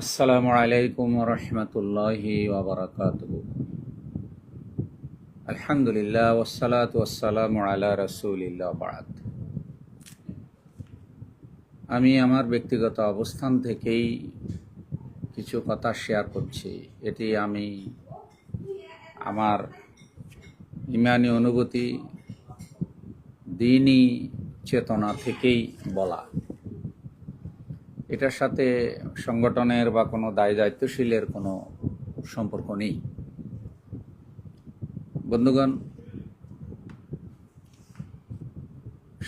আসসালামু আলাইকুম রহমতুল্লাহি ওয়াবারাকাতুহু। আলহামদুলিল্লাহ ওয়াসসালাতু ওয়াসসালামু আলা রাসূলিল্লাহ বাদ। আমি আমার ব্যক্তিগত অবস্থান থেকেই কিছু কথা শেয়ার করছি। এটি আমি আমার ইমানি অনুভূতি, দ্বীনি চেতনা থেকেই বলা। এটার সাথে সংগঠনের বা কোনো দায়িত্বশীলের কোনো সম্পর্ক নেই। বন্ধুগণ,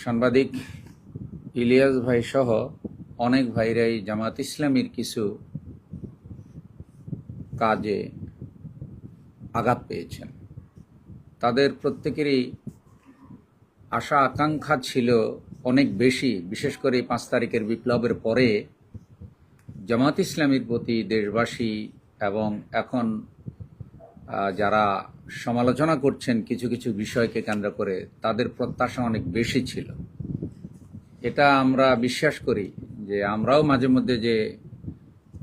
সাংবাদিক ইলিয়াস ভাই সহ অনেক ভাইরাই জামাত ইসলামীর কিছু কাজে আঘাত পেয়েছেন। তাদের প্রত্যেকেরই আশা আকাঙ্ক্ষা ছিল অনেক বেশি, বিশেষ করে 5 তারিখের বিপ্লবের পরে জামাত ইসলামীর প্রতি দেশবাসী এবং এখন যারা সমালোচনা করছেন কিছু কিছু বিষয়কে কেন্দ্র করে, তাদের প্রত্যাশা অনেক বেশি ছিল। এটা আমরা বিশ্বাস করি যে আমরাও মাঝে মধ্যে যে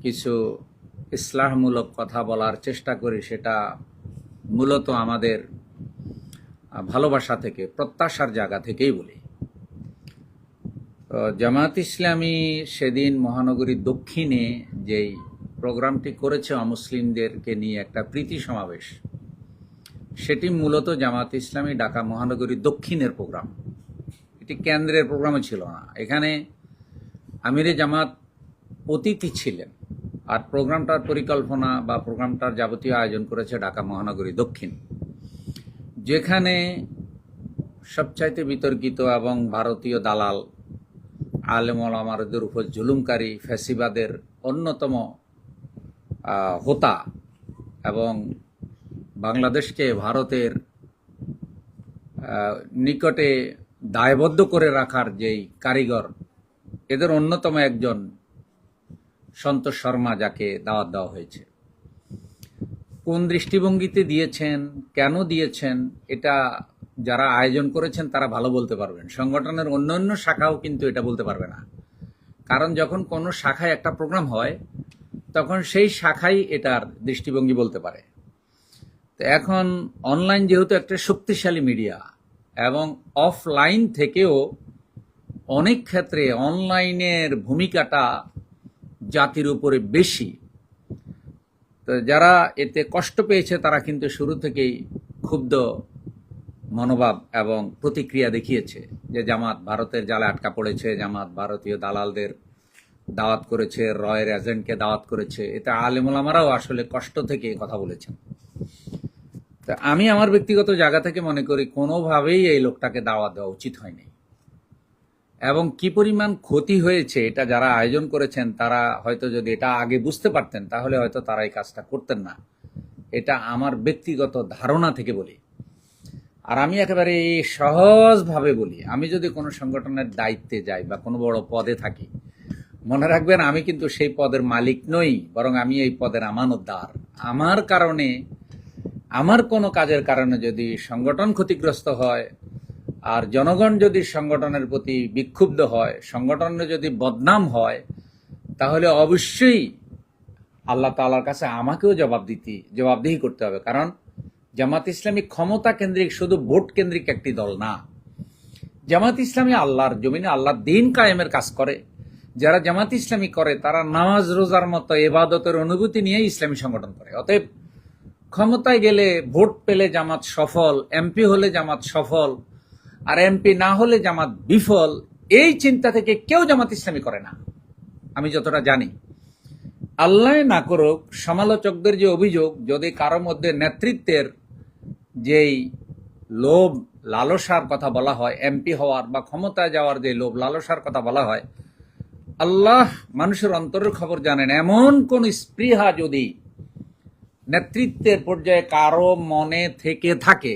কিছু ইসলাহমূলক কথা বলার চেষ্টা করি, সেটা মূলত আমাদের ভালোবাসা থেকে, প্রত্যাশার জায়গা থেকেই বলি। জামাত ইসলামী সেদিন মহানগরী দক্ষিণে যেই প্রোগ্রামটি করেছে অমুসলিমদেরকে নিয়ে একটা প্রীতি সমাবেশ, সেটি মূলত জামাত ইসলামী ঢাকা মহানগরী দক্ষিণের প্রোগ্রাম। এটি কেন্দ্রের প্রোগ্রামও ছিল না। এখানে আমিরে জামাত অতিথি ছিলেন, আর প্রোগ্রামটার পরিকল্পনা বা প্রোগ্রামটার যাবতীয় আয়োজন করেছে ঢাকা মহানগরী দক্ষিণ, যেখানে সবচাইতে বিতর্কিত এবং ভারতীয় দালাল আলেম ওলামাদের উপর জুলুমকারী ফ্যাসিবাদের অন্যতম হোতা এবং বাংলাদেশকে ভারতের নিকটে দায়বদ্ধ করে রাখার যেই কারিগর, এদের অন্যতম একজন সন্তোষ শর্মা, যাকে দাওয়াত দেওয়া হয়েছে। কোন দৃষ্টিভঙ্গিতে দিয়েছেন, কেন দিয়েছেন, এটা যারা আয়োজন করেছেন তারা ভালো বলতে পারবেন। সংগঠনের অন্যান্য শাখাও কিন্তু এটা বলতে পারবে না, কারণ যখন কোনো শাখায় একটা প্রোগ্রাম হয় তখন সেই শাখাই এটার দৃষ্টিভঙ্গি বলতে পারে। তো এখন অনলাইন যেহেতু একটা শক্তিশালী মিডিয়া, এবং অফলাইন থেকেও অনেক ক্ষেত্রে অনলাইনের ভূমিকাটা জাতির উপরে বেশি। তো যারা এতে কষ্ট পেয়েছে তারা কিন্তু শুরু থেকেই ক্ষুব্ধ মনোভাব এবং প্রতিক্রিয়া দেখিয়েছে যে জামাত ভারতের জালে আটকা পড়েছে, জামাত ভারতীয় দালালদের দাওয়াত করেছে, রয়ের এজেন্টকে দাওয়াত করেছে। এতে আলেম ওলামারাও আসলে কষ্ট থেকে কথা বলেছেন। তা আমি আমার ব্যক্তিগত জায়গা থেকে মনে করি কোনোভাবেই এই লোকটাকে দাওয়াত দেওয়া উচিত হয়নি, এবং কি পরিমাণ ক্ষতি হয়েছে এটা যারা আয়োজন করেছেন তারা হয়তো যদি এটা আগে বুঝতে পারতেন তাহলে হয়তো তারা এই কাজটা করতেন না। এটা আমার ব্যক্তিগত ধারণা থেকে বলি। আর আমি একেবারে সহজভাবে বলি, আমি যদি কোনো সংগঠনের দায়িত্বে যাই বা কোনো বড় পদে থাকি, মনে রাখবেন আমি কিন্তু সেই পদের মালিক নই, বরং আমি এই পদের আমানতদার। আমার কারণে, আমার কোনো কাজের কারণে যদি সংগঠন ক্ষতিগ্রস্ত হয়, আর জনগণ যদি সংগঠনের প্রতি বিক্ষুব্ধ হয়, সংগঠনের যদি বদনাম হয়, তাহলে অবশ্যই আল্লাহ তাআলার কাছে আমাকেও জবাবদিহি করতে হবে। কারণ জামাত ইসলামী ক্ষমতা কেন্দ্রিক, শুধু ভোট কেন্দ্রিক একটি দল না। জামাত ইসলামী আল্লাহর জমিনে আল্লাহর দ্বীন কায়েমের কাজ করে। যারা জামাত ইসলামী করে তারা নামাজ রোজার মতো ইবাদতের অনুভূতি নিয়ে ইসলামী সংগঠন করে। অতএব ক্ষমতায় গেলে, ভোট পেলে জামাত সফল, এমপি হলে জামাত সফল, আর এমপি না হলে জামাত বিফল, এই চিন্তা থেকে কেউ জামাত ইসলামী করে না, আমি যতটা জানি। আল্লাহ না করুক, সমালোচকদের যে অভিযোগ, যদি কারো মধ্যে নেতৃত্বের যেই লোভ লালসার কথা বলা হয়, এমপি হওয়ার বা ক্ষমতায় যাওয়ার যে লোভ লালসার কথা বলা হয়, আল্লাহ মানুষের অন্তরের খবর জানেন। এমন কোন স্পৃহা যদি নেতৃত্বের পর্যায়ে কারো মনে থেকে থাকে,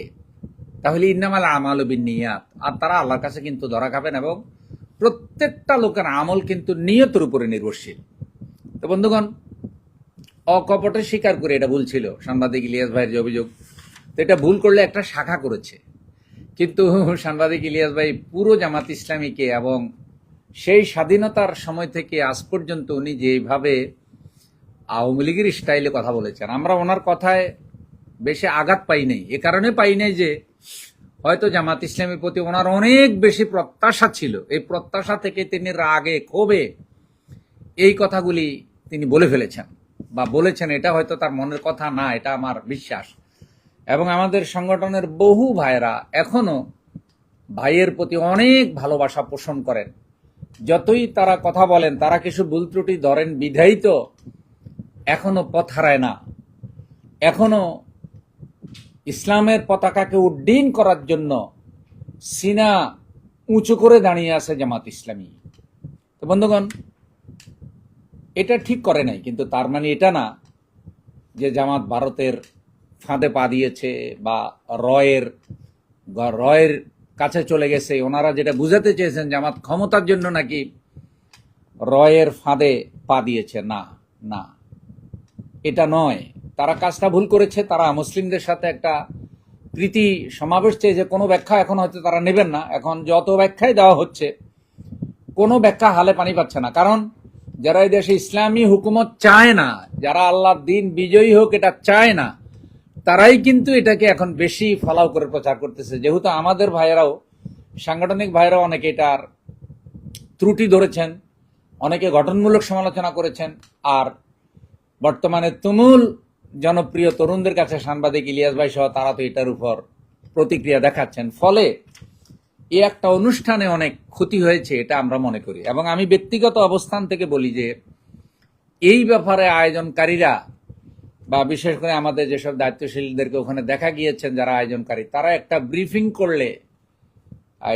তাহলে ইন্নামাল আমালু বিন্নিয়াত, আর তারা আল্লাহর কাছে কিন্তু ধরা খাবেন। এবং প্রত্যেকটা লোকের আমল কিন্তু নিয়তের উপরে নির্ভরশীল। তো বন্ধুগণ, অকপটে স্বীকার করে এটা ভুল ছিল সাংবাদিক ইলিয়াস ভাইয়ের যে অভিযোগ, তো এটা ভুল করলে একটা শাখা করেছে, কিন্তু সাংবাদিক ইলিয়াস ভাই পুরো জামাত ইসলামীকে, এবং সেই স্বাধীনতার সময় থেকে আজ পর্যন্ত উনি যেভাবে আওয়ামী লীগের স্টাইলে কথা বলেছেন। আমরা ওনার কথায় বেশি আঘাত পাই নাই, এ কারণে পাই নাই যে হয়তো জামাত ইসলামের প্রতি ওনার অনেক বেশি প্রত্যাশা ছিল। এই প্রত্যাশা থেকে তিনি রাগে ক্ষোভে এই কথাগুলি তিনি বলে ফেলেছেন বা বলেছেন। এটা হয়তো তার মনের কথা না, এটা আমার বিশ্বাস। এবং আমাদের সংগঠনের বহু ভাইয়েরা এখনো ভাইয়ের প্রতি অনেক ভালোবাসা পোষণ করেন। যতই তারা কথা বলেন, তারা কিছু ভুল ত্রুটি ধরেন বিধায়ী তো এখনো পথ হারায় না, এখনো ইসলামের পতাকাকে উড্ডীন করার জন্য সিনা উঁচু করে দাঁড়িয়ে আছে জামাত ইসলামী। তো বন্ধুগণ, এটা ঠিক করে নাই, কিন্তু তার মানে এটা না যে জামাত ভারতের ফাঁদে পা দিয়েছে বা রয়ের কাছে চলে গেছে। ওনারা যেটা বুঝাতে চেয়েছেন জামাত ক্ষমতার জন্য নাকি রয়ের ফাঁদে পা দিয়েছে, না না, এটা নয়। তারা কাজটা ভুল করেছে। তারা মুসলিমদের সাথে একটা প্রীতি সমাবেশ চেয়েছে। কোনো ব্যাখ্যা এখন হয়তো তারা নেবেন না। এখন যত ব্যাখ্যাই দেওয়া হচ্ছে, কোনো ব্যাখ্যা হালে পানি পাচ্ছে না। কারণ যারা এই দেশে ইসলামী হুকুমত চায় না, যারা আল্লাহর দিন বিজয়ী হোক এটা চায় না, তারাই কিন্তু এটাকে এখন বেশি ফলাও করে প্রচার করতেছে। যেহেতু আমাদের ভাইয়েরাও, সাংগঠনিক ভাইয়েরাও অনেকে এটার ত্রুটি ধরেছেন, অনেকে গঠনমূলক সমালোচনা করেছেন। আর বর্তমানে তুমুল জনপ্রিয় তরুণদের কাছে সাংবাদিক ইলিয়াস ভাই সহ তারা তো এটার উপর প্রতিক্রিয়া দেখাচ্ছেন। ফলে এই একটা অনুষ্ঠানে অনেক ক্ষতি হয়েছে, এটা আমরা মনে করি। এবং আমি ব্যক্তিগত অবস্থান থেকে বলি যে এই ব্যাপারে আয়োজনকারীরা বা বিশেষ করে আমাদের যেসব দায়িত্বশীলদেরকে ওখানে দেখা গিয়েছেন যারা আয়োজনকারী, তারা একটা ব্রিফিং করলে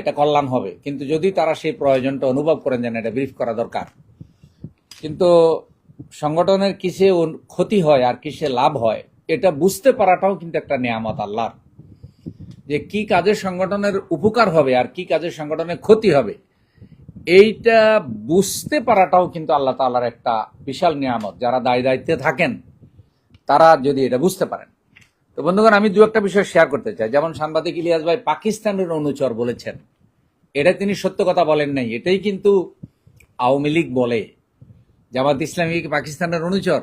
এটা কল্যাণ হবে। কিন্তু যদি তারা সেই প্রয়োজনটা অনুভব করেন যেন এটা ব্রিফ করা দরকার, কিন্তু সংগঠনের কিসে ক্ষতি হয় আর কিসে লাভ হয় এটা বুঝতে পারাটাও কিন্তু একটা নিয়ামত আল্লাহর। যে কি কাজে সংগঠনের উপকার হবে আর কি কাজে সংগঠনের ক্ষতি হবে, এইটা বুঝতে পারাটাও কিন্তু আল্লাহ তাআলার একটা বিশাল নিয়ামত। যারা দায় দায়িত্বে থাকেন তারা যদি এটা বুঝতে পারেন। তো বন্ধুগণ, আমি দু একটা বিষয় শেয়ার করতে চাই। যেমন সাংবাদিক ইলিয়াস ভাই পাকিস্তানের অনুচর বলেছেন, এটা তিনি সত্য কথা বলেন নাই। এটাই কিন্তু আওয়ামী লীগ বলে। জামাত ইসলামী পাকিস্তানের অনুচর?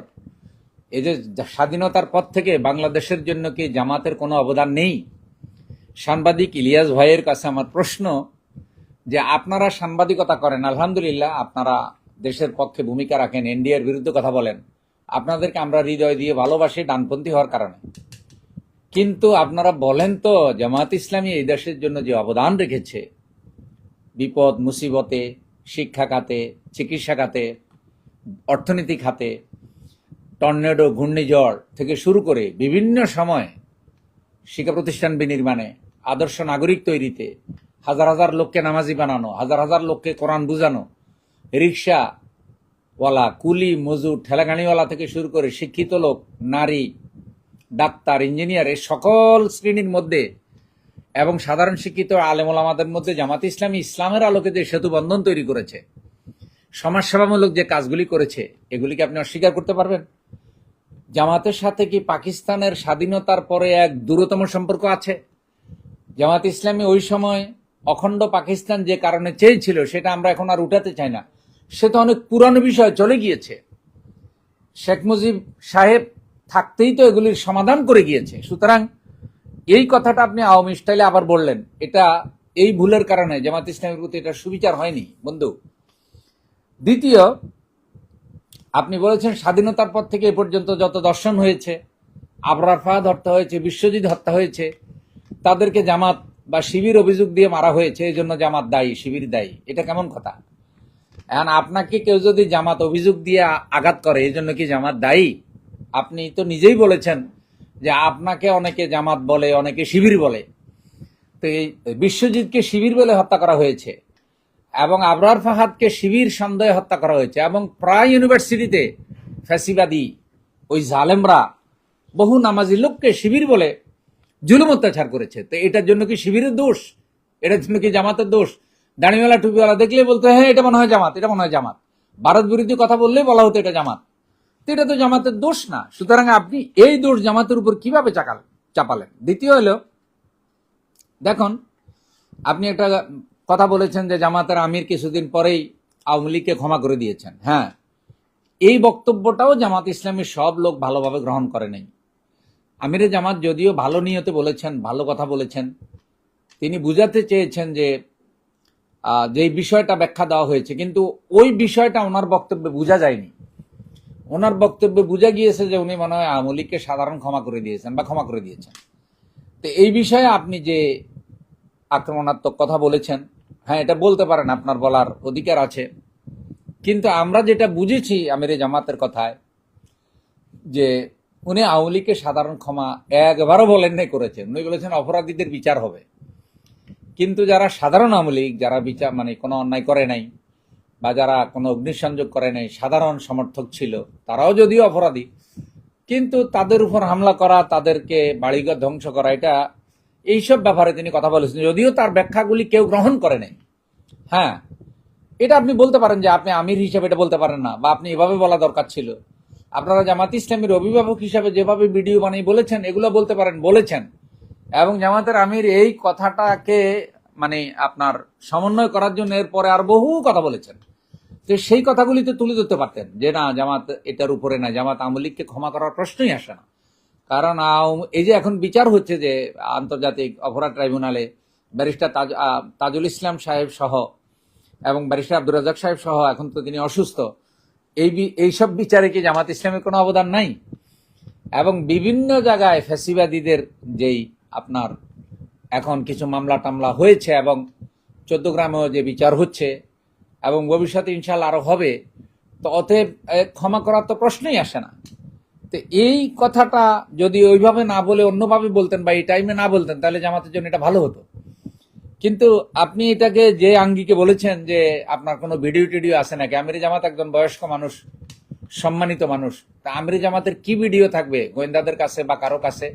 এই যে স্বাধীনতার পর থেকে বাংলাদেশের জন্য কি জামাতের কোনো অবদান নেই? সাংবাদিক ইলিয়াস ভাইয়ের কাছে আমার প্রশ্ন যে আপনারা সাংবাদিকতা করেন, আলহামদুলিল্লাহ, আপনারা দেশের পক্ষে ভূমিকা রাখেন, এনডিএর বিরুদ্ধে কথা বলেন, আপনাদেরকে আমরা হৃদয় দিয়ে ভালোবাসি ডানপন্থী হওয়ার কারণে। কিন্তু আপনারা বলেন তো জামাত ইসলামী এই দেশের জন্য যে অবদান রেখেছে, বিপদ মুসিবতে, শিক্ষা খাতে, চিকিৎসা খাতে, অর্থনীতি খাতে, টর্নেডো, ঘূর্ণিঝড় থেকে শুরু করে বিভিন্ন সময় শিক্ষা প্রতিষ্ঠান বিনির্মাণে, আদর্শ নাগরিক তৈরিতে, হাজার হাজার লোককে নামাজি বানানো, হাজার হাজার লোককে কোরআন বুঝানো, রিক্সাওয়ালা, কুলি, মজুর, ঠেলাগাড়িওয়ালা থেকে শুরু করে শিক্ষিত লোক, নারী, ডাক্তার, ইঞ্জিনিয়ার, এই সকল শ্রেণীর মধ্যে এবং সাধারণ শিক্ষিত আলেম ওলামাদের মধ্যে জামাত ইসলামী ইসলামের আলোকে যে সেতু বন্ধন তৈরি করেছে, সমাজসেবামূলক যে কাজগুলি করেছে, এগুলিকে আপনি অস্বীকার করতে পারবেন? জামাতের সাথে কি পাকিস্তানের স্বাধীনতার পরে এক দূরতম সম্পর্ক আছে? জামাত ইসলামী ওই সময় অখণ্ড পাকিস্তান যে কারণে চেয়েছিল সেটা আমরা এখন আর উঠাতে চাই না। সে তো অনেক পুরানো বিষয়, চলে গিয়েছে। শেখ মুজিব সাহেব থাকতেই তো এগুলির সমাধান করে গিয়েছে। সুতরাং এই কথাটা আপনি আওয়ামী স্টাইলে আবার বললেন, এটা এই ভুলের কারণে জামাত ইসলামের প্রতি এটা সুবিচার হয়নি বন্ধু। দ্বিতীয়, আপনি বলেছেন স্বাধীনতার পর থেকে এ পর্যন্ত যত দর্শন হয়েছে, আবরার ফাহাদ হত্যা হয়েছে, বিশ্বজিৎ হত্যা হয়েছে, তাদেরকে জামাত বা শিবির অভিযোগ দিয়ে মারা হয়েছে, এই জন্য জামাত দায়ী, শিবির দায়ী। এটা কেমন কথা? এখন আপনাকে কেউ যদি জামাত অভিযোগ দিয়ে আঘাত করে, এই জন্য কি জামাত দায়ী? আপনি তো নিজেই বলেছেন যে আপনাকে অনেকে জামাত বলে, অনেকে শিবির বলে। তো এই বিশ্বজিৎকে শিবির বলে হত্যা করা হয়েছে এবং আবরার ফাহাদকে শিবির সন্দেহে হত্যা করা হয়েছে, এবং প্রায় ইউনিভার্সিটিতে ফ্যাসিবাদী ওই জালেমরা বহু নামাজি লোককে শিবির বলে জুলুম অত্যাচার করেছে। তো এটার জন্য কি শিবিরের দোষ? এটার জন্য কি জামাতের দোষ? দাড়িওয়ালা টুপিওয়ালা দেখলে বলতো হ্যাঁ এটা মনে হয় জামাত, এটা মনে হয় জামাত। ভারত বিরোধী কথা বললেই বলা হতো এটা জামাত। তো এটা তো জামাতের দোষ না। সুতরাং আপনি এই দোষ জামাতের উপর কিভাবে চাপালেন? দ্বিতীয় হলো, দেখুন, আপনি একটা কথা বলেছেন যে জামাতের আমির কিছুদিন পরেই আওয়ামী লীগকে ক্ষমা করে দিয়েছেন। হ্যাঁ, এই বক্তব্যটাও জামাত ইসলামীর সব লোক ভালোভাবে গ্রহণ করে নাই। আমিরে জামাত যদিও ভালো নিয়তে বলেছেন, ভালো কথা বলেছেন, তিনি বুঝাতে চেয়েছেন যে যে বিষয়টা ব্যাখ্যা দেওয়া হয়েছে, কিন্তু ওই বিষয়টা ওনার বক্তব্যে বোঝা যায়নি। ওনার বক্তব্যে বোঝা গিয়েছে যে উনি মনে হয় আওয়ামী লীগকে সাধারণ ক্ষমা করে দিয়েছেন বা ক্ষমা করে দিয়েছেন। তো এই বিষয়ে আপনি যে আক্রমণাত্মক কথা বলেছেন, হ্যাঁ এটা বলতে পারেন, আপনার বলার অধিকার আছে, কিন্তু আমরা যেটা বুঝেছি আমিরে জামাতের কথায় যে উনি আওয়ামী লীগকে সাধারণ ক্ষমা একবারও বলেন নাই করেছেন। উনি বলেছেন অপরাধীদের বিচার হবে, কিন্তু যারা সাধারণ আওয়ামী লীগ, যারা বিচার মানে কোনো অন্যায় করে নাই বা যারা কোনো অগ্নিসংযোগ করে নাই, সাধারণ সমর্থক ছিল, তারাও যদিও অপরাধী, কিন্তু তাদের উপর হামলা করা, তাদেরকে বাড়িঘর ধ্বংস করা, এটা এইসব ব্যাপারে তিনি কথা বলেছেন, যদিও তার ব্যাখ্যাগুলি কেউ গ্রহণ করে নাই। হ্যাঁ, এটা আপনি বলতে পারেন যে আপনি আমির হিসেবে এটা বলতে পারেন না, বা আপনি এভাবে বলা দরকার ছিল। আপনারা জামাত ইসলামীর অভিভাবক হিসাবে যেভাবে ভিডিও বানিয়ে বলেছেন, এগুলো বলতে পারেন, বলেছেন। এবং জামাতের আমির এই কথাটাকে মানে আপনার সমন্বয় করার জন্য এরপরে আর বহু কথা বলেছেন। তো সেই কথাগুলি তো তুলে ধরতে পারতেন যে না, জামাত এটার উপরে না, জামাত আওয়ামী লীগকে ক্ষমা করার প্রশ্নই আসে না। কারণ এই যে এখন বিচার হচ্ছে যে আন্তর্জাতিক অপরাধ ট্রাইব্যুনালে ব্যারিস্টার তাজুল ইসলাম সাহেব সহ এবং ব্যারিস্টার আব্দুর রাজ্জাক সাহেব সহ, এখন তো তিনি অসুস্থ, এইসব বিচারে কি জামাত ইসলামের কোনো অবদান নাই? এবং বিভিন্ন জায়গায় ফ্যাসিবাদীদের যেই আপনার এখন কিছু মামলা টামলা হয়েছে এবং 14 গ্রামেও যে বিচার হচ্ছে এবং ভবিষ্যতে ইনশাল্লাহ আরো হবে, তো অতএব ক্ষমা করার তো প্রশ্নই আসে না। তো এই কথাটা যদি ওইভাবে না বলে অন্যভাবে বলতেন বা এই টাইমে না বলতেন, তাহলে জামাতের জন্য এটা ভালো হতো। কিন্তু আপনি এটাকে যে আঙ্গিকে বলেছেন যে আপনার কোনো ভিডিও টিডিও আছে নাকি, আমিরে জামাত একজন বয়স্ক মানুষ, সম্মানিত মানুষ, তা আমিরে জামাতের কি ভিডিও থাকবে গোয়েন্দাদের কাছে বা কারো কাছে?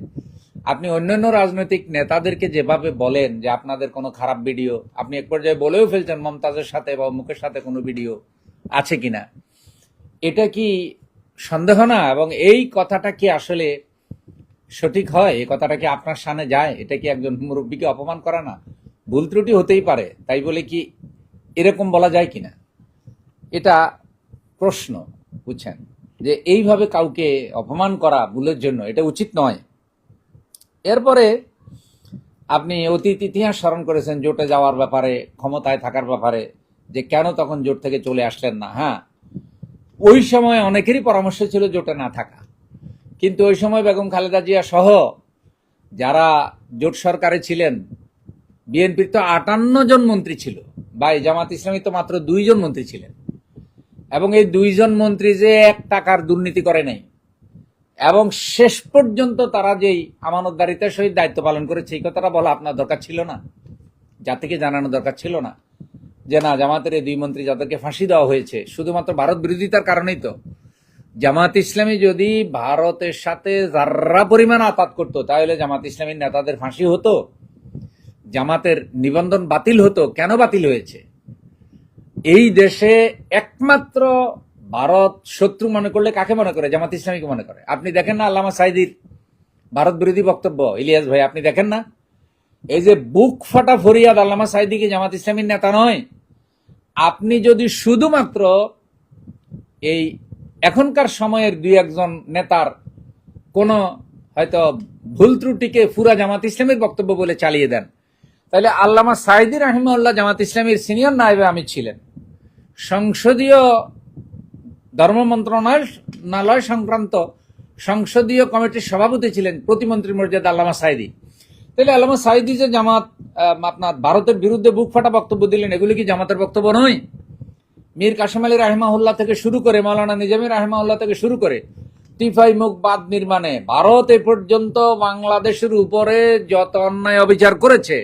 আপনি অন্যান্য রাজনৈতিক নেতাদেরকে যেভাবে বলেন যে আপনাদের কোনো খারাপ ভিডিও, আপনি এক পর্যায়ে বলেও ফেলছেন মমতাজের সাথে বা মুখের সাথে কোনো ভিডিও আছে কিনা, এটা কি সন্দেহ না? এবং এই কথাটা কি আসলে সঠিক হয়? এই কথাটা কি আপনার সামনে যায়? এটা কি একজন মুরব্বীকে অপমান করা না? ভুল ত্রুটি হতেই পারে, তাই বলে কি এরকম বলা যায় কিনা? এটা প্রশ্ন, বুঝছেন, যে এইভাবে কাউকে অপমান করা ভুলের জন্য এটা উচিত নয়। এরপরে আপনি অতীত ইতিহাস স্মরণ করেছেন জোটে যাওয়ার ব্যাপারে, ক্ষমতায় থাকার ব্যাপারে, যে কেন তখন জোট থেকে চলে আসলেন না। হ্যাঁ, ওই সময় অনেকেরই পরামর্শ ছিল জোটে না থাকা, কিন্তু ওই সময় বেগম খালেদা জিয়া সহ যারা জোট সরকারে ছিলেন, বিএনপির তো 58 জন মন্ত্রী ছিল, বা জামাত ইসলামী তো মাত্র 2 জন মন্ত্রী ছিলেন, এবং এই 2 জন মন্ত্রী যে 1 টাকার দুর্নীতি করে নাই, এবং শেষ পর্যন্ত তারা যেই আমানতদারিতার সহিত দায়িত্ব পালন করেছে, এই কথাটা বলা আপনার দরকার ছিল না? জাতিকে জানানো দরকার ছিল না যে না, জামাতের এই 2 মন্ত্রী যাদেরকে ফাঁসি দেওয়া হয়েছে শুধুমাত্র ভারত বিরোধিতার কারণেই তো? জামাত ইসলামী যদি ভারতের সাথে যার্রা পরিমাণ আঘাত করতো, তাহলে জামাত ইসলামীর নেতাদের ফাঁসি হতো, জামাতের নিবন্ধন বাতিল হতো। কেন বাতিল হয়েছে? এই দেশে একমাত্র ভারত শত্রু মনে করলে কাকে মনে করে? জামাত ইসলামীকে মনে করে। আপনি দেখেন না আল্লামা সাইদির ভারত বিরোধী বক্তব্য, ইলিয়াস ভাই আপনি দেখেন না? এই যে বুক ফাটা ফরিয়াদ, আল্লামা সাইদিকে জামাত ইসলামীর নেতা নয়। আপনি যদি শুধুমাত্র এই এখনকার সময়ের 2-1 নেতার কোন হয়তো ভুল ত্রুটিকে পুরা জামাত ইসলামের বক্তব্য বলে চালিয়ে দেন, তাহলে আল্লামা সাইদি রাহিমাহুল্লাহ জামাত ইসলামীর সিনিয়র নায়েবে আমির ছিলেন, সংসদীয় ধর্ম মন্ত্রণালয় সংক্রান্ত সংসদীয় কমিটির সভাপতি ছিলেন, প্রতিমন্ত্রীর মর্যাদা আল্লামা সাইদি। তাহলে আল্লামা সাইদি যে জামাত আপনার ভারতের বিরুদ্ধে বুক ফাটা বক্তব্য দিলেন, এগুলি কি জামাতের বক্তব্য নয়? মীর কাসেম আলী রাহিমাহুল্লাহ থেকে শুরু করে, মাওলানা নিজামী রাহিমাহুল্লাহ থেকে শুরু করে, টিফাই মুখ বাঁধ নির্মাণে ভারত এ পর্যন্ত বাংলাদেশের উপরে যত অন্যায় অবিচার করেছে,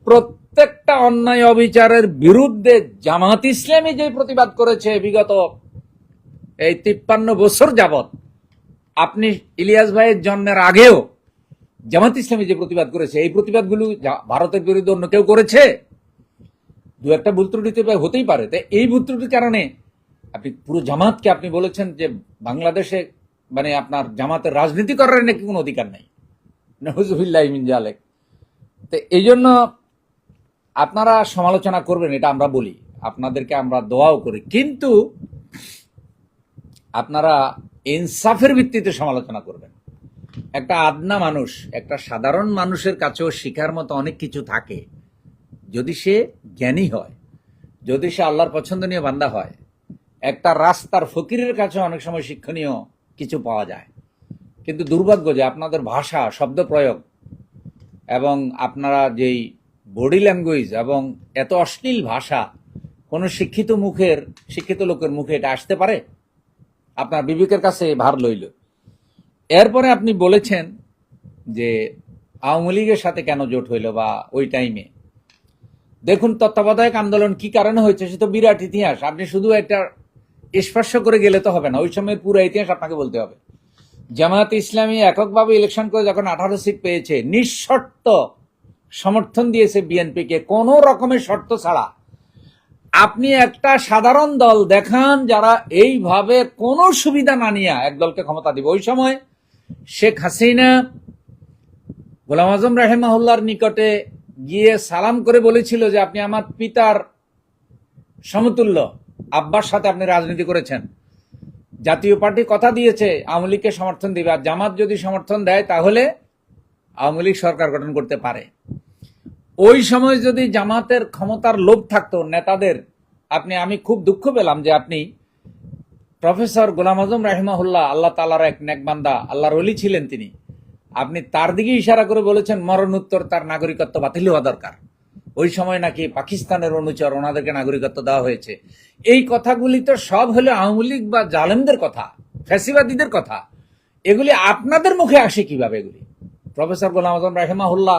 প্রত্যেকটা অন্যায় অবিচারের বিরুদ্ধে জামাত ইসলামী যে প্রতিবাদ করেছে বিগত এই 53 বছর যাবত, আপনি ইলিয়াস ভাইয়ের জন্মের আগেও জামাত ইসলামী যে প্রতিবাদ করেছে, এই প্রতিবাদগুলো ভারতের বিরুদ্ধে অন্য কেউ করেছে? 2-1টা ভুল ত্রুটি হতেই পারে। তাই এই ভুল ত্রুটির কারণে আপনি পুরো জামাতকে আপনি বলেছেন যে বাংলাদেশে মানে আপনার জামাতের রাজনীতি করার নাকি কোনো অধিকার নাই। নাউজুবিল্লাহি মিন যালিক। তো এই জন্য আপনারা সমালোচনা করবেন, এটা আমরা বলি, আপনাদেরকে আমরা দোয়াও করি, কিন্তু আপনারা ইনসাফের ভিত্তিতে সমালোচনা করবেন। একটা আদনা মানুষ, একটা সাধারণ মানুষের কাছেও শিখার মতো অনেক কিছু থাকে, যদি সে জ্ঞানী হয়, যদি সে আল্লাহর পছন্দনীয় বান্দা হয়। একটা রাস্তার ফকিরের কাছে অনেক সময় শিক্ষণীয় কিছু পাওয়া যায়। কিন্তু দুর্ভাগ্য যে আপনাদের ভাষা, শব্দ প্রয়োগ এবং আপনারা যেই বডি ল্যাঙ্গুয়েজ এবং এত অশ্লীল ভাষা, কোনো শিক্ষিত লোকের মুখে এটা আসতে পারে? আপনার বিবেকের কাছে ভার লইল। এরপরে আপনি বলেছেন যে আওয়ামী লীগের সাথে কেন জোট হইল বা ওই টাইমে। দেখুন, তত্ত্বাবধায়ক আন্দোলন কি কারণে হয়েছে সে তো বিরাট ইতিহাস। আপনি শুধু একটা স্পর্শ করে গেলে তো হবে না, ওই সময়ের পুরো ইতিহাস আপনাকে বলতে হবে। জামায়াত ইসলামী এককভাবে ইলেকশন করে যখন 18 সিট পেয়েছে, নিঃশর্ত সমর্থন দিয়েছে বিএনপিকে, কোনো রকমের শর্ত ছাড়া। আপনি একটা সাধারণ দল দেখান যারা এইভাবে কোনো সুবিধা না নিয়ে এক দলকে ক্ষমতা দিবে। ওই সময় শেখ হাসিনা গোলাম আজম রাহিমাহুল্লাহর নিকটে গিয়ে সালাম করে বলেছিল যে আপনি আমার পিতার সমতুল্য, আব্বার সাথে আপনি রাজনীতি করেছেন। জাতীয় পার্টি কথা দিয়েছে আওয়ামী লীগকে সমর্থন দিবে, আর জামাত যদি সমর্থন দেয় তাহলে আওয়ামী লীগ সরকার গঠন করতে পারে। ওই সময় যদি জামাতের ক্ষমতার লোভ থাকতো নেতাদের, আমি খুব দুঃখ পেলাম যে আপনি প্রফেসর গোলাম আজম রাহিমাহুল্লাহ, আল্লাহ তাআলার এক নেক বান্দা, আল্লাহর ওলি ছিলেন তিনি, আপনি তার দিকে ইশারা করে বলেছেন মরণোত্তর তার নাগরিকত্ব বাতিল হওয়া দরকার। ওই সময় নাকি পাকিস্তানের অনুচর, ওনাদেরকে নাগরিকত্ব দেওয়া হয়েছে। এই কথাগুলি তো সব হলো আওয়ামী লীগ বা জালেমদের কথা, ফ্যাসিবাদীদের কথা। এগুলি আপনাদের মুখে আসে কিভাবে? এগুলি প্রফেসর গোলাম আজম রাহিমাহুল্লাহ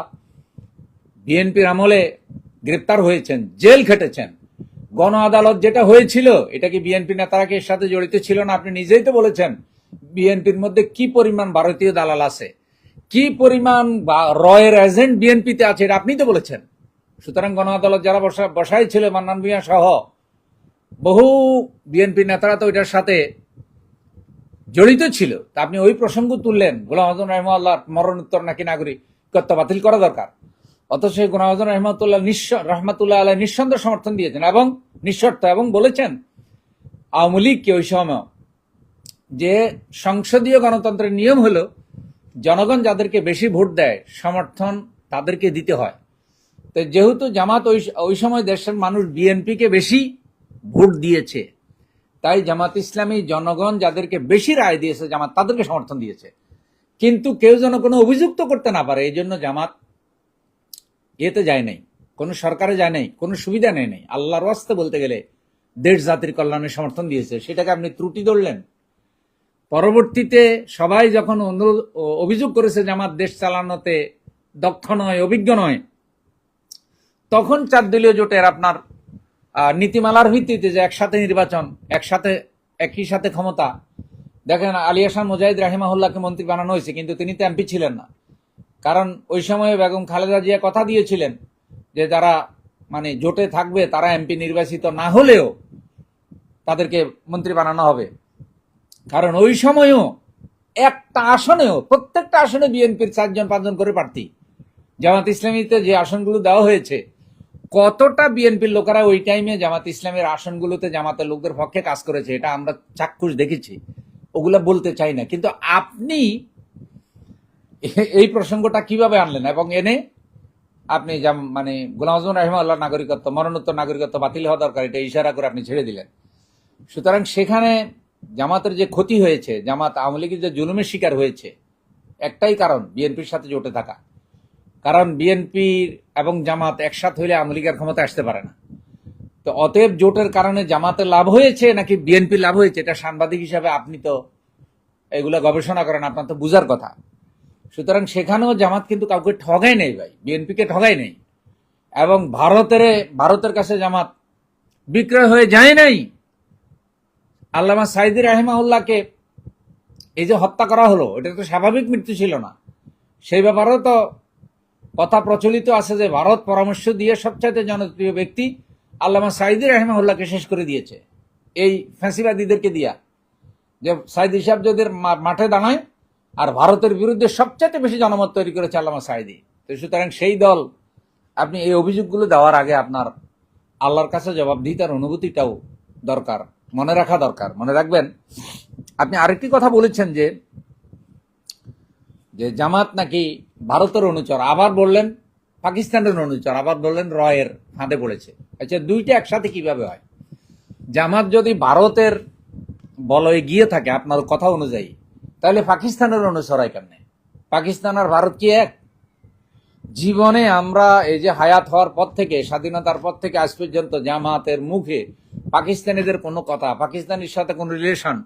বিএনপির আমলে গ্রেপ্তার হয়েছেন, জেল খেটেছেন। গণ আদালত যেটা হয়েছিল, এটা কি বিএনপি নেতারা কি এর সাথে জড়িত ছিল না? আপনি নিজেই তো বলেছেন বিএনপির মধ্যে কি পরিমাণ ভারতীয় দালাল আছে, কি পরিমাণ রয়ের এজেন্ট বিএনপিতে আছে, এটা আপনি তো বলেছেন। সুতরাং গণ আদালত যারা বসাই ছিল, মান্নান ভূঁইয়া সহ বহু বিএনপি নেতারা তো এটার সাথে জড়িত ছিল। তা আপনি ওই প্রসঙ্গ তুললেন, গোলাম আজম রাহিমাহুল্লাহ মরণোত্তর নাকি নাগরিকত্ব বাতিল করা দরকার। অথচ গোলাম আজম রহমাতুল্লাহ আলাইহি নিঃসন্দেহ সমর্থন দিয়েছেন এবং নিঃশর্ত, এবং বলেছেন আওয়ামী লীগকে ওই সময় যে সংসদীয় গণতন্ত্রের নিয়ম হলো জনগণ যাদেরকে বেশি ভোট দেয় সমর্থন তাদেরকে দিতে হয়। তো যেহেতু জামাত ওই সময় দেশের মানুষ বিএনপিকে বেশি ভোট দিয়েছে, তাই জামাত ইসলামী জনগণ যাদেরকে বেশি রায় দিয়েছে জামাত তাদেরকে সমর্থন দিয়েছে। কিন্তু কেউ যেন কোনো অভিযুক্ত করতে না পারে, এই জন্য জামাত এতে যায় নাই, কোনো সরকারে যায় নাই, কোনো সুবিধা নেয় নাই। আল্লাহর ওয়াস্তে বলতে গেলে দেশ জাতির কল্যাণে সমর্থন দিয়েছে, সেটাকে আপনি ত্রুটি ধরলেন। পরবর্তীতে সবাই যখন অভিযোগ করেছে জামাত দেশ চালানোতে দক্ষ নয়, অভিজ্ঞ নয়, তখন 4 দলীয় জোটের আপনার নীতিমালার ভিত্তিতে যে একসাথে নির্বাচন, একই সাথে ক্ষমতা। দেখেন, আলী আহসান মুজাহিদ রাহিমাহুল্লাহকে মন্ত্রী বানানো হয়েছে, কিন্তু তিনি তো এমপি ছিলেন না। কারণ ওই সময়ে বেগম খালেদা জিয়া কথা দিয়েছিলেন যে যারা জোটে থাকবে তারা এমপি নির্বাচিত না হলেও তাদেরকে মন্ত্রী বানানো হবে। কারণ ওই সময়ও প্রত্যেকটা আসনে বিএনপির 4-5 করে প্রার্থী। জামাত ইসলামীতে যে আসনগুলো দেওয়া হয়েছে, কতটা বিএনপির লোকেরা ওই টাইমে জামাত ইসলামের আসনগুলোতে জামাতের লোকদের পক্ষে কাজ করেছে, এটা আমরা চাক্ষুষ দেখেছি। ওগুলা বলতে চাই না, কিন্তু আপনি এই প্রসঙ্গটা কিভাবে আনলেন এবং এনে আপনি গোলাম আজম রাহিমাহুল্লাহ নাগরিকত্ব, মরণোত্তর নাগরিকত্ব বাতিল হওয়া দরকার, এটা ইশারা করে আপনি ছেড়ে দিলেন। সুতরাং সেখানে জামাতের যে ক্ষতি হয়েছে, জামাত আওয়ামী লীগের যে জুলুমের শিকার হয়েছে, একটাই কারণ বিএনপির সাথে জোটে থাকা। কারণ বিএনপি এবং জামাত একসাথে হইলে আওয়ামী লীগের ক্ষমতা আসতে পারে না। তো অতএব জোটের কারণে জামাতের লাভ হয়েছে নাকি বিএনপির লাভ হয়েছে, এটা সাংবাদিক হিসাবে আপনি তো এগুলা গবেষণা করেন, আপনার তো বুঝার কথা। সুতরাং সেখানেও জামাত কিন্তু কাউকে ঠগাই নেই ভাই, বিএনপিকে ঠগাই নেই। এবং ভারতের কাছে জামাত বিক্রয় হয়ে যায় নাই। আল্লামা সাইদি রাহিমাহুল্লাহকে এই যে হত্যা করা হলো, এটা তো স্বাভাবিক মৃত্যু ছিল না। সেই ব্যাপারেও তো কথা প্রচলিত আছে যে ভারত পরামর্শ দিয়ে সবচাইতে জনপ্রিয় ব্যক্তি আল্লামা সাইদি রাহিমাহুল্লাহকে শেষ করে দিয়েছে এই ফ্যাসিবাদীদেরকে দিয়া। যে সাইদি সাহেব যদি মাঠে দাঁড়ায়, আর ভারতের বিরুদ্ধে সবচাইতে বেশি জনমত তৈরি করেছে আল্লামা সাইদি। তো সুতরাং সেই দল, আপনি এই অভিযোগগুলো দেওয়ার আগে আপনার আল্লাহর কাছে জবাবদিহিতার অনুভূতিটাও দরকার। মনে রাখা দরকার। মনে রাখবেন, আপনি আরেকটি কথা বলেছেন যে যে জামাত নাকি ভারতের অনুচর, আবার বললেন পাকিস্তানের অনুচর, আবার বললেন রয়ের ফাঁদে পড়েছে। আচ্ছা, দুইটা একসাথে কিভাবে হয়? জামাত যদি ভারতের বলয়ে গিয়ে থাকে আপনার কথা অনুযায়ী, তাহলে পাকিস্তানের অনুচর হয় কেমনে? পাকিস্তান আর ভারত কি এক? জীবনে আমরা এই যে হায়াত হওয়ার পর থেকে, স্বাধীনতার পর থেকে আজ পর্যন্ত জামাতের মুখে পাকিস্তানিদের কোনো কথা, পাকিস্তানের সাথে কোনো রিলেশন,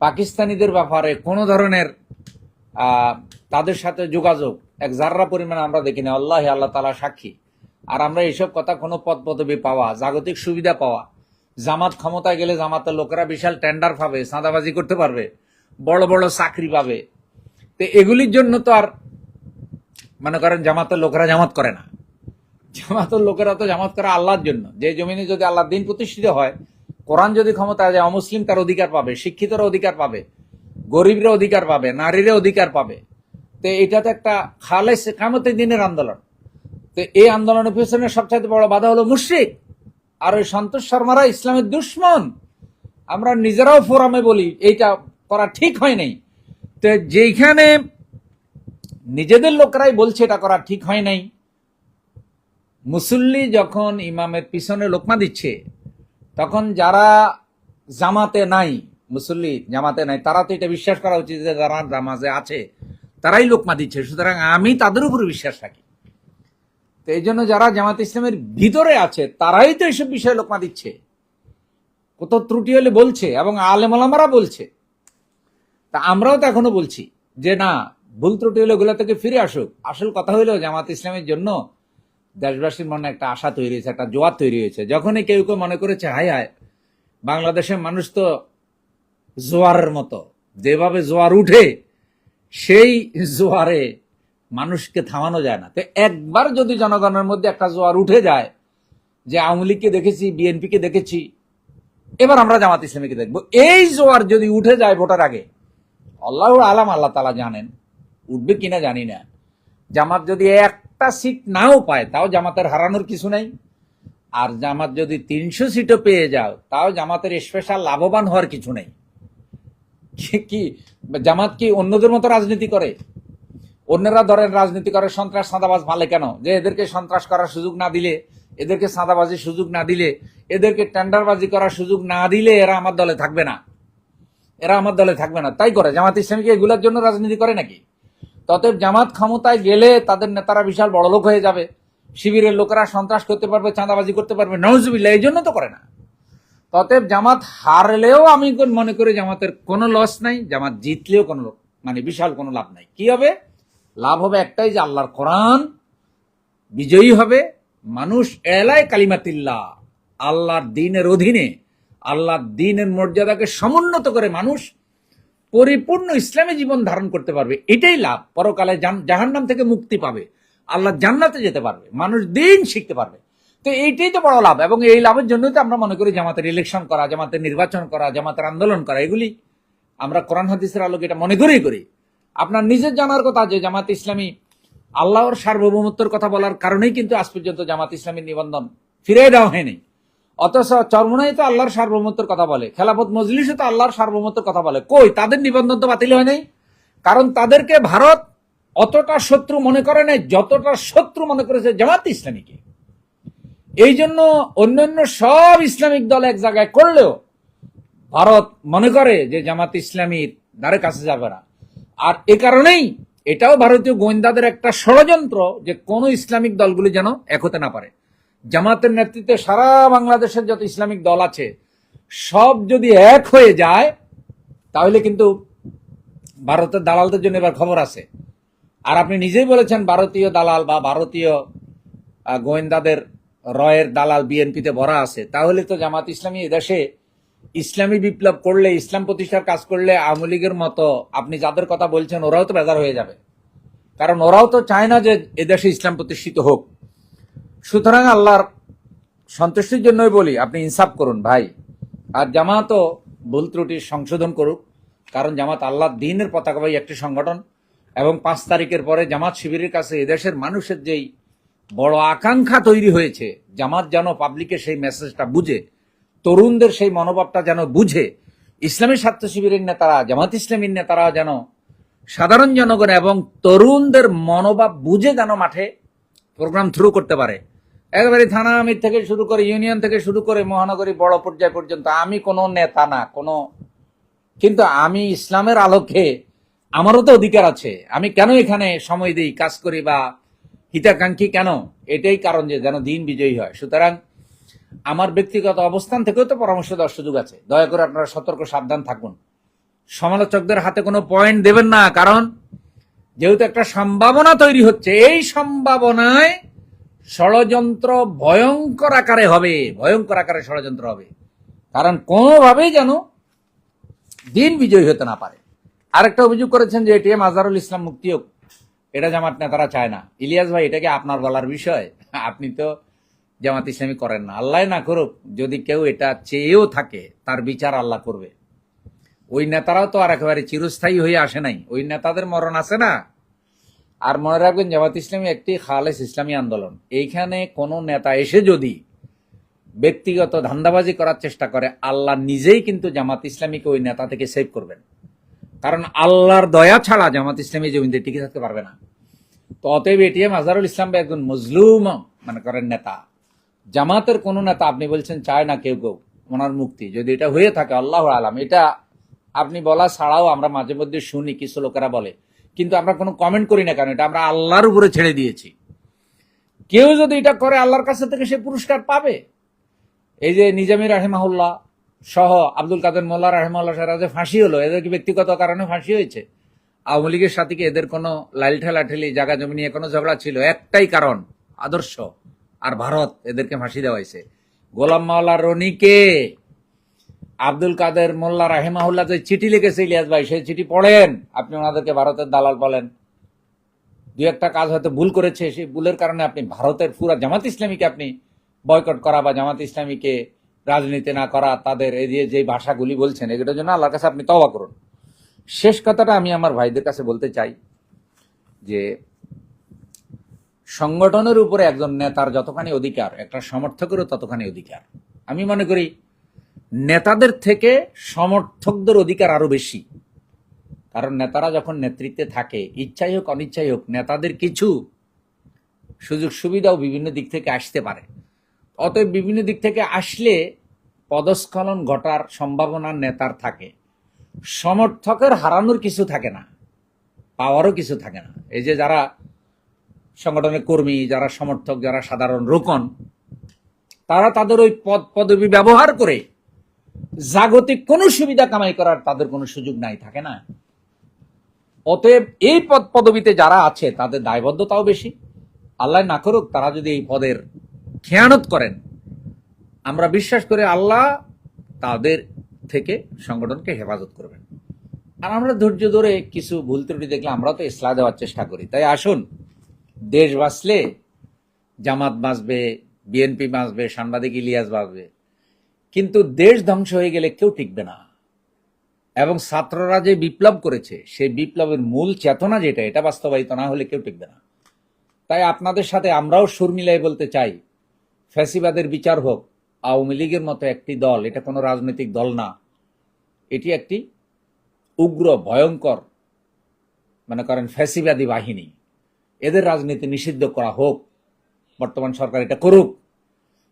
পাকিস্তানিদের ব্যাপারে কোনো ধরনের তাদের সাথে যোগাযোগ এক জাররা পরিমাণে আমরা দেখি না। আল্লাহ আল্লাহ তাআলা সাক্ষী। আর আমরা এইসব কথা কোনো পদ পদবি পাওয়া, জাগতিক সুবিধা পাওয়া, জামাত ক্ষমতায় গেলে জামাতের লোকেরা বিশাল টেন্ডার পাবে, চাঁদাবাজি করতে পারবে, বড় বড় চাকরি পাবে, তো এগুলির জন্য তো আর মনে করেন জামাতের লোকেরা জামাত করে না। জামাতের লোকেরা তো জামাত করে আল্লাহর জন্য। যে জমিনে যদি আল্লাহর দিন প্রতিষ্ঠিত হয়, কোরআন যদি ক্ষমতায় যায়, অমুসলিম তার অধিকার পাবে, শিক্ষিতরা অধিকার পাবে, গরিবরা অধিকার পাবে, নারীরা অধিকার পাবে। তো এটা তো একটা খালেস কিয়ামতের দিনের আন্দোলন। তো এই আন্দোলনের পিছনে সবচাইতে বড় বাধা হলো মুশরিক আর ওই সন্তোষ শর্মারা ইসলামের দুশ্মন। আমরা নিজেরাও ফোরামে বলি এইটা করা ঠিক হয় নাই। তো যেখানে নিজেদের লোকেরাই বলছে এটা করা ঠিক হয় নাই, মুসল্লি যখন ইমামের পিছনে লোকমা দিচ্ছে, তখন যারা জামাতে নাই, মুসল্লি জামাতে নাই, তারা তো এটা বিশ্বাস করা উচিত যে যারা জামাতে আছে তারাই লোকমা দিচ্ছে, সুতরাং আমি তাদের উপর বিশ্বাস রাখি। তো এই জন্য যারা জামাত ইসলামের ভিতরে আছে তারাই তো এইসব বিষয়ে লোকমা দিচ্ছে, কোথাও ত্রুটি হলে বলছে, এবং আলেম ওলামারা বলছে। তা আমরাও তো এখনো বলছি যে না, ভুল ত্রুটি হলে ওগুলা থেকে ফিরে আসুক। আসল কথা হলো জামাত ইসলামের জন্য দেশবাসীর মনে একটা আশা তৈরি হয়েছে, একটা জোয়ার তৈরি হয়েছে। যখনই কেউ কেউ মনে করেছে হায় হায় বাংলাদেশের মানুষ তো জোয়ারের মতো, যেভাবে জোয়ার উঠে সেই জোয়ারে মানুষকে থামানো যায় না। তো একবার যদি জনগণের মধ্যে একটা জোয়ার উঠে যায় যে আওয়ামী লীগকে দেখেছি, বিএনপিকে দেখেছি, এবার আমরা জামাত ইসলামীকে দেখবো, এই জোয়ার যদি উঠে যায় ভোটার আগে, আল্লাহ আলাম, আল্লাহ তাআলা জানেন উঠবে কিনা জানি না। জামাত যদি একটা সিট নাও পায় তাও জামাতের হারানোর কিছু নাই। আর জামাত যদি 300 সিটও পেয়ে যাও তাও জামাতের স্পেশাল লাভবান হওয়ার কিছু নেই। কি জামাত কি অন্যদের মতো রাজনীতি করে? অন্যরা ধরেন রাজনীতি করে সন্ত্রাস চাঁদাবাজ ভালে কেন? যে এদেরকে সন্ত্রাস করার সুযোগ না দিলে, এদেরকে চাঁদাবাজির সুযোগ না দিলে, এদেরকে টেন্ডারবাজি করার সুযোগ না দিলে এরা আমার দলে থাকবে না, এরা আমার দলে থাকবে না, তাই করে। জামাত ইসলামী কি এগুলোর জন্য রাজনীতি করে নাকি? ততএব জামাত ক্ষমতায় গেলে তাদের নেতারা বিশাল বড় লোক হয়ে যাবে, শিবিরের লোকেরা সন্ত্রাস করতে পারবে, চাঁদাবাজি করতে পারবে, নাউজুবিল্লাহ, এই জন্য তো করে না। ততএব জামাত হারলেও আমি মনে করি জামাতের কোনো লস নাই, জামাত জিতলেও কোনো বিশাল কোনো লাভ নাই। কি হবে? লাভ হবে একটাই, যে আল্লাহর কোরআন বিজয়ী হবে, মানুষ এলায় কালিমাতিল্লাহ, আল্লাহর দ্বীনের অধীনে আল্লাহর দ্বীনের মর্যাদাকে সমুন্নত করে মানুষ পরিপূর্ণ ইসলামী জীবন ধারণ করতে পারবে। এটাই লাভ। পরকালে জাহান্নাম থেকে মুক্তি পাবে, আল্লাহ জান্নাতে যেতে পারবে, মানুষ দিন শিখতে পারবে। তো এইটাই তো বড় লাভ, এবং এই লাভের জন্যই তো আমরা মনে করি জামাতের ইলেকশন করা, জামাতের নির্বাচন করা, জামাতের আন্দোলন করা, এগুলি আমরা কোরআন হাদিসের আলোকে এটা মনে করেই করি। আপনার নিজের জানার কথা যে জামাত ইসলামী আল্লাহর সার্বভৌমত্বের কথা বলার কারণেই কিন্তু আজ পর্যন্ত জামাত ইসলামীর নিবন্ধন ফিরিয়ে দেওয়া হয়নি। অথচ চরমোনাই তো আল্লাহর সার্বভৌমত্বের কথা বলে, খেলাফত মজলিসে তো আল্লাহর সার্বভৌমত্বের কথা বলে, কই তাদের নিবন্ধন তো বাতিল হয় নাই। কারণ তাদেরকে ভারত অতটা শত্রু মনে করে নাই যতটা শত্রু মনে করেছে জামাত ইসলামীকে। এই জন্য অন্যান্য সব ইসলামিক দল এক জায়গায় করলেও ভারত মনে করে যে জামাত ইসলামীর ধারে কাছে যাবে না। আর এ কারণেই এটাও ভারতীয় গোয়েন্দাদের একটা ষড়যন্ত্র যে কোন ইসলামিক দলগুলি যেন এক হতে না পারে। জামাতের নেতৃত্বে সারা বাংলাদেশের যত ইসলামিক দল আছে সব যদি এক হয়ে যায় তাহলে কিন্তু ভারতের দালালদের জন্য এবার খবর আছে। আর আপনি নিজেই বলেছেন ভারতীয় দালাল বা ভারতীয় গোয়েন্দাদের রয়ের দালাল বিএনপিতে ভরা আছে। তাহলে তো জামাত ইসলামী এদেশে ইসলামী বিপ্লব করলে, ইসলাম প্রতিষ্ঠার কাজ করলে আওয়ামী লীগের মতো আপনি যাদের কথা বলছেন ওরাও তো বেজার হয়ে যাবে, কারণ ওরাও তো চায় না যে এদেশে ইসলাম প্রতিষ্ঠিত হোক। সুতরাং আল্লাহর সন্তুষ্টির জন্যই বলি আপনি ইনসাফ করুন ভাই, আর জামাতও ভুল ত্রুটি সংশোধন করুক, কারণ জামাত আল্লাহর দ্বীনের পতাকাবাহী একটি সংগঠন, এবং 5 তারিখের পরে জামাত শিবিরের কাছে এদেশের মানুষের যেই বড় আকাঙ্ক্ষা তৈরি হয়েছে, জামাত যেন পাবলিকের সেই মেসেজটা বুঝে তরুণদের সেই মনোভাবটা যেন বুঝে ইসলামী ছাত্র শিবিরের নেতারা, জামাত ইসলামীর নেতারা যেন সাধারণ জনগণ এবং তরুণদের মনোভাব বুঝে যেন মাঠে প্রোগ্রাম থ্রু করতে পারে। একেবারে থানা আমির থেকে শুরু করে, ইউনিয়ন থেকে শুরু করে মহানগরী বড় পর্যায় পর্যন্ত। আমি কোনো নেতা না, কিন্তু আমি ইসলামের আলোকে আমারও তো অধিকার আছে। আমি কেন এখানে সময় দিই, কাজ করি বা হিতাকাঙ্ক্ষী কেন? এটাই কারণ যে যেন দিন বিজয়ী হয়। সুতরাং আমার ব্যক্তিগত অবস্থান থেকেও তো পরামর্শ দেওয়ার সুযোগ আছে। দয়া করে আপনারা সতর্ক সাবধান থাকুন। সমালোচকদের হাতে কোনো পয়েন্ট দেবেন না, কারণ যেহেতু একটা সম্ভাবনা তৈরি হচ্ছে, এই সম্ভাবনায় ষড়যন্ত্র ভয়ঙ্কর আকারে হবে, ভয়ঙ্কর আকারে ষড়যন্ত্র হবে। কারণ কোনোভাবেই যেন দিন বিজয়ী হতে না পারে। আরেকটা অভিযোগ করেছেন যে এটিএম আজহারুল ইসলাম মুক্তি হোক, এটা জামাত নেতারা চায় না। ইলিয়াস ভাই, এটা কি আপনার বলার বিষয়? আপনি তো জামাত ইসলামী করেন না। আল্লাহ না করুক, যদি কেউ এটা চেয়েও থাকে, তার বিচার আল্লাহ করবে। ওই নেতারাও তো আর একেবারে চিরস্থায়ী হয়ে আসে নাই, ওই নেতাদের মরণ আছে না। আর মনে রাখবেন, জামাত ইসলামী একটি খালেস ইসলামী আন্দোলন। এইখানে কোনো নেতা এসে যদি ব্যক্তিগত ধান্দাবাজি করার চেষ্টা করে, আল্লাহ নিজেই কিন্তু জামাত ইসলামীকে ওই নেতা থেকে সেভ করবেন। কারণ আল্লাহর দয়া ছাড়া জামাত ইসলামী জমিতে টিকে থাকতে পারবে না। তো অতএব এটিএম আজহারুল ইসলাম একজন মজলুম মনে করেন নেতা। জামাতের কোন নেতা আপনি বলছেন চায় না কেউ ওনার মুক্তি, যদি এটা হয়ে থাকে আল্লাহ আলাম, এটা আপনি বলা ছাড়াও আমরা মাঝে মধ্যে শুনি কিছু লোকেরা বলে, কিন্তু আমরা কোনো কমেন্ট করি না, কারণ এটা আমরা আল্লাহর উপরে ছেড়ে দিয়েছি। কেউ যদি এটা করে আল্লাহর কাছে থেকে সে পুরস্কার পাবে। এই যে নিজামী রাহিমাহুল্লাহ সহ আব্দুল কাদের মোল্লা রাহিমাহুল্লাহ সাহেব যে ফাঁসি হলো, এদের কি ব্যক্তিগত কারণে ফাঁসি হয়েছে? আওয়ামী লীগের সাথে কি এদের কোনো লাইলঠেলাঠেলি, জায়গা জমি নিয়ে কোনো ঝগড়া ছিল? একটাই কারণ, আদর্শ আর ভারত, এদেরকে ফাঁসি দেওয়া হয়েছে। গোলাম মাওলা রনিকে আব্দুল কাদের মোল্লা রাহিমাহুল্লাহ যে চিঠি লিখেছে ইলিয়াস ভাই, সেই চিঠি পড়েন, আপনি ওনাদেরকে ভারতের দালাল বলেন। দুই একটা কাজ হয়তো ভুল করেছে, সেই ভুলের কারণে আপনি ভারতের পুরা জামাত ইসলামীকে আপনি বয়কট করা বা জামাত ইসলামীকে রাজনীতি না করা, তাদের এই যে ভাষাগুলি বলছেন, এগুলোর জন্য আল্লাহর কাছে আপনি তওবা করুন। শেষ কথাটা আমি আমার ভাইদের কাছে বলতে চাই যে সংগঠনের উপরে একজন নেতার যতখানি অধিকার, একটা সমর্থকেরও ততখানি অধিকার। আমি মনে করি নেতাদের থেকে সমর্থকদের অধিকার আরো বেশি। কারণ নেতারা যখন নেতৃত্বে থাকে, ইচ্ছাই হোক অনিচ্ছাই হোক, নেতাদের কিছু সুযোগ সুবিধাও বিভিন্ন দিক থেকে আসতে পারে। অতএব বিভিন্ন দিক থেকে আসলে পদস্খলন ঘটার সম্ভাবনা নেতার থাকে। সমর্থকের হারানোর কিছু থাকে না, পাওয়ারও কিছু থাকে না। এই যে যারা সংগঠনের কর্মী, যারা সমর্থক, যারা সাধারণ রোকন, তারা তাদের ওই পদ পদবি ব্যবহার করে জাগতিক কোনো সুবিধা কামাই করার তাদের কোনো সুযোগ নাই, থাকে না। অতএব এই পদ পদবিতে যারা আছে তাদের দায়বদ্ধতাও বেশি। আল্লাহ না করুক তারা যদি এই পদের খেয়ানত করেন, আমরা বিশ্বাস করি আল্লাহ তাদের থেকে সংগঠনকে হেফাজত করবেন। আর আমরা ধৈর্য ধরে কিছু ভুল ত্রুটি দেখলে আমরা তো ইসলাহ দেওয়ার চেষ্টা করি। তাই আসুন, দেশ বাঁচলে জামাত বাঁচবে, বিএনপি বাঁচবে, সাংবাদিক ইলিয়াস বাঁচবে, কিন্তু দেশ ধ্বংস হয়ে গেলে কেউ টিকবে না। এবং ছাত্ররা যে বিপ্লব করেছে, সেই বিপ্লবের মূল চেতনা যেটা, এটা বাস্তবায়িত না হলে কেউ টিকবে না। তাই আপনাদের সাথে আমরাও সুর মিলাই বলতে চাই, ফ্যাসিবাদের বিচার হোক। আওয়ামী লীগের মতো একটি দল, এটা কোনো রাজনৈতিক দল না, এটি একটি উগ্র ভয়ঙ্কর মনে করেন ফ্যাসিবাদী বাহিনী। এদের রাজনীতি নিষিদ্ধ করা হোক, বর্তমান সরকার এটা করুক,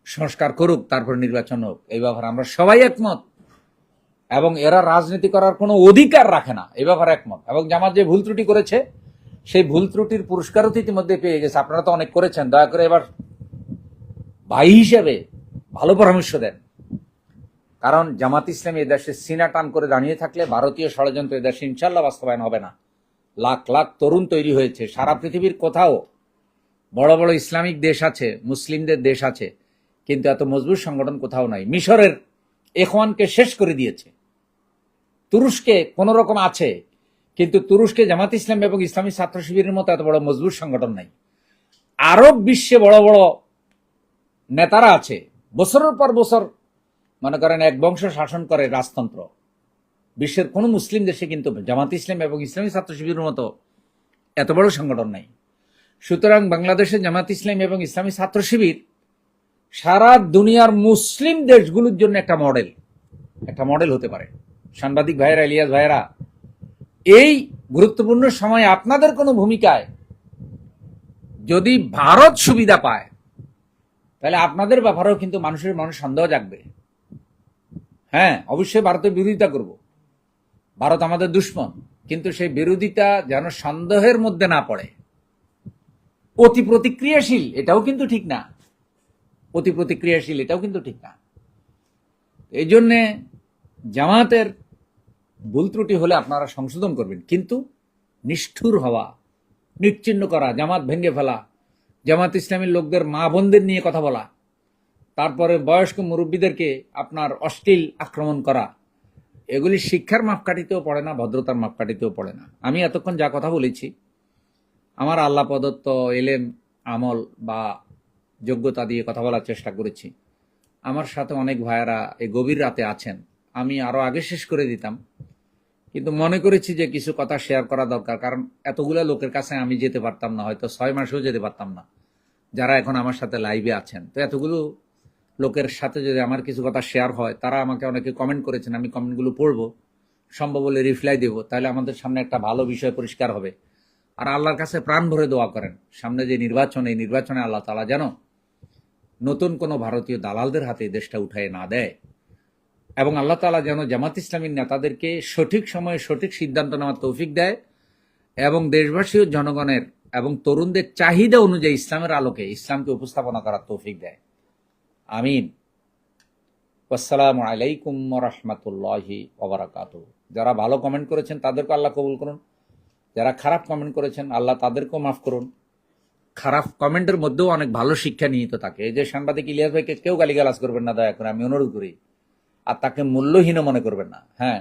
সংস্কার করুক, তারপর নির্বাচন হোক। এই ব্যাপারে আমরা সবাই একমত, এবং এরা রাজনীতি করার কোনো অধিকার রাখে না, এই ব্যাপারে একমত। এবং জামাত যে ভুল ত্রুটি করেছে, সেই ভুল ত্রুটির পুরস্কারও তো ইতিমধ্যে পেয়ে গেছে। আপনারা তো অনেক করেছেন, দয়া করে এবার ভাই হিসেবে ভালো পরামর্শ দেন। কারণ জামাত ইসলামী এদেশে সিনা টান করে দাঁড়িয়ে থাকলে ভারতীয় ষড়যন্ত্র এদেশে ইনশাল্লাহ বাস্তবায়ন হবে না। লাখ লাখ তরুণ তৈরি হয়েছে, সারা পৃথিবীর কোথাও বড় বড় ইসলামিক দেশ আছে, মুসলিমদের দেশ আছে, কিন্তু এত মজবুত সংগঠন কোথাও নাই। মিশরের ইখওয়ানকে শেষ করে দিয়েছে, তুরস্কে কোন রকম আছে, কিন্তু তুরস্কে জামাত ইসলাম এবং ইসলামী ছাত্র শিবিরের মতো এত বড় মজবুত সংগঠন নাই। আরব বিশ্বে বড় বড় নেতারা আছে, বছরের পর বছর মনে করেন এক বংশ শাসন করে রাজতন্ত্র। বিশ্বের কোন মুসলিম দেশে কিন্তু জামাত ইসলাম এবং ইসলামী ছাত্র শিবিরের মতো এত বড় সংগঠন নাই। সুতরাং বাংলাদেশের জামাত ইসলাম এবং ইসলামী ছাত্র শিবির সারা দুনিয়ার মুসলিম দেশগুলোর জন্য একটা মডেল হতে পারে। সাংবাদিক ভাইয়েরা, ইলিয়াস ভাইয়েরা, এই গুরুত্বপূর্ণ সময় আপনাদের কোনো ভূমিকায় যদি ভারত সুবিধা পায়, তাহলে আপনাদের ব্যাপারেও কিন্তু মানুষের মনে সন্দেহ জাগবে। হ্যাঁ, অবশ্যই ভারতের বিরোধিতা করব, ভারত আমাদের দুশ্মন, কিন্তু সেই বিরোধিতা যেন সন্দেহের মধ্যে না পড়ে। অতি প্রতিক্রিয়াশীল এটাও কিন্তু ঠিক না, এই জন্যে জামাতের ভুল ত্রুটি হলে আপনারা সংশোধন করবেন, কিন্তু নিষ্ঠুর হওয়া, নিশ্চিহ্ন করা, জামাত ভেঙে ফেলা, জামাত ইসলামীর লোকদের মা বোনদের নিয়ে কথা বলা, তারপরে বয়স্ক মুরব্বীদেরকে আপনার অশ্লীল আক্রমণ করা, এগুলি শিক্ষার মাপকাঠিতেও পড়ে না, ভদ্রতার মাপকাঠিতেও পড়ে না। আমি এতক্ষণ যা কথা বলেছি আমার আল্লাহ প্রদত্ত এলেম, আমল বা যোগ্যতা দিয়ে কথা বলার চেষ্টা করেছি। আমার সাথে অনেক ভাইয়েরা এই গভীর রাতে আছেন, আমি আরো আগে শেষ করে দিতাম, কিন্তু মনে করেছি যে কিছু কথা শেয়ার করা দরকার, কারণ এতগুলো লোকের কাছে আমি যেতে পারতাম না, হয়তো 6 মাসেও যেতে পারতাম না যারা এখন আমার সাথে লাইভে আছেন। তো এতগুলো লোকের সাথে যদি আমার কিছু কথা শেয়ার হয়, তারা আমাকে অনেকে কমেন্ট করেছেন, আমি কমেন্টগুলো পড়বো, সম্ভব হলে রিপ্লাই দেবো, তাহলে আমাদের সামনে একটা ভালো বিষয় পরিষ্কার হবে। আর আল্লাহর কাছে প্রাণ ভরে দোয়া করেন, সামনে যে নির্বাচন, এই নির্বাচনে আল্লাহ তাআলা যেন নতুন কোনো ভারতীয় দালালদের হাতে দেশটা উঠায় না দেয়, এবং আল্লাহ তাআলা যেন জামাত ইসলামীর নেতাদেরকে সঠিক সময়ে সঠিক সিদ্ধান্ত নেওয়ার তৌফিক দেয়, এবং দেশবাসী ও জনগণের এবং তরুণদের চাহিদা অনুযায়ী ইসলামের আলোকে ইসলামকে উপস্থাপনা করার তৌফিক দেয়। আমিন। আসসালামু আলাইকুম ওয়া রাহমাতুল্লাহি ওয়া বারাকাতুহু। যারা ভালো কমেন্ট করেছেন তাদেরকে আল্লাহ কবুল করুন, যারা খারাপ কমেন্ট করেছেন আল্লাহ তাদেরকেও মাফ করুন। খারাপ কমেন্টের মধ্যেও অনেক ভালো শিক্ষা নিহিত থাকে। এই যে সাংবাদিক ইলিয়াস ভাইকে কেউ গালিগালাজ করবেন না, দয়া করে আমি অনুরোধ করি, আর তাকে মূল্যহীন মনে করবেন না। হ্যাঁ,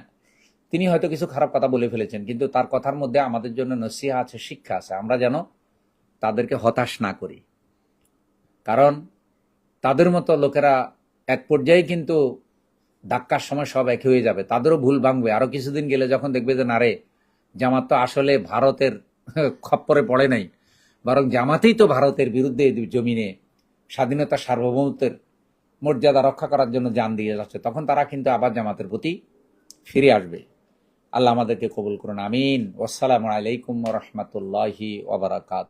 তিনি হয়তো কিছু খারাপ কথা বলে ফেলেছেন, কিন্তু তার কথার মধ্যে আমাদের জন্য নসিহা আছে, শিক্ষা আছে। আমরা যেন তাদেরকে হতাশ না করি, কারণ তাদের মতো লোকেরা এক পর্যায়ে কিন্তু ধাক্কার সময় সব একই হয়ে যাবে, তাদেরও ভুল ভাঙবে। আরো কিছুদিন গেলে যখন দেখবে যে না রে, জামাত তো আসলে ভারতের খপ্পরে পড়ে নাই, বরং জামাতেই তো ভারতের বিরুদ্ধে জমিনে স্বাধীনতা সার্বভৌমত্বের মর্যাদা রক্ষা করার জন্য জান দিয়ে যাচ্ছে, তখন তারা কিন্তু আবার জামাতের প্রতি ফিরে আসবে। আল্লাহ আমাদেরকে কবুল করুন, আমিন। আসসালামু আলাইকুম ওয়া রাহমাতুল্লাহি ওয়া বারাকাতুহু।